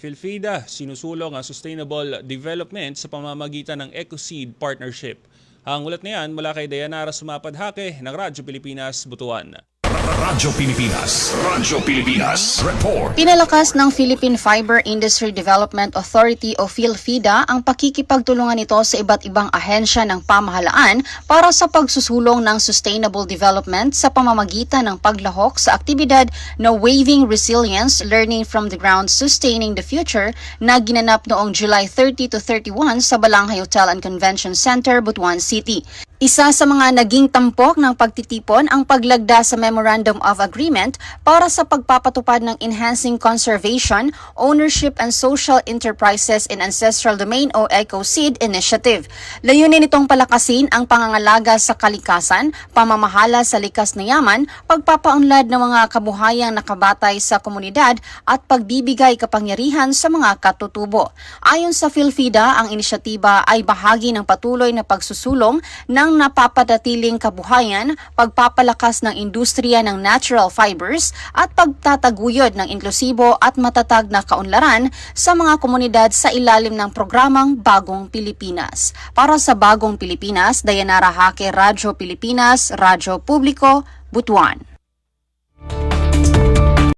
PhilFida sinusulong ang sustainable development sa pamamagitan ng EcoSeed Partnership. Ang ulat na yan mula kay Dayanara Sumapadhake ng Radyo Pilipinas, Butuan. Radyo Pilipinas Report. Pinalakas ng Philippine Fiber Industry Development Authority o PhilFida ang pakikipagtulungan nito sa iba't ibang ahensya ng pamahalaan para sa pagsusulong ng sustainable development sa pamamagitan ng paglahok sa aktibidad na Waving Resilience, Learning from the Ground, Sustaining the Future na ginanap noong July 30 to 31 sa Balanghay Hotel and Convention Center, Butuan City. Isa sa mga naging tampok ng pagtitipon ang paglagda sa Memorandum of Agreement para sa pagpapatupad ng Enhancing Conservation, Ownership and Social Enterprises in Ancestral Domain o EcoSeed Initiative. Layunin nitong palakasin ang pangangalaga sa kalikasan, pamamahala sa likas na yaman, pagpapaunlad ng mga kabuhayang nakabatay sa komunidad at pagbibigay kapangyarihan sa mga katutubo. Ayon sa PhilFida, ang inisyatiba ay bahagi ng patuloy na pagsusulong ng napapanatiling kabuhayan, pagpapalakas ng industriya ng natural fibers at pagtataguyod ng inklusibo at matatag na kaunlaran sa mga komunidad sa ilalim ng programang Bagong Pilipinas. Para sa Bagong Pilipinas, Dayanara Hake, Radyo Pilipinas, Radyo Publiko, Butuan.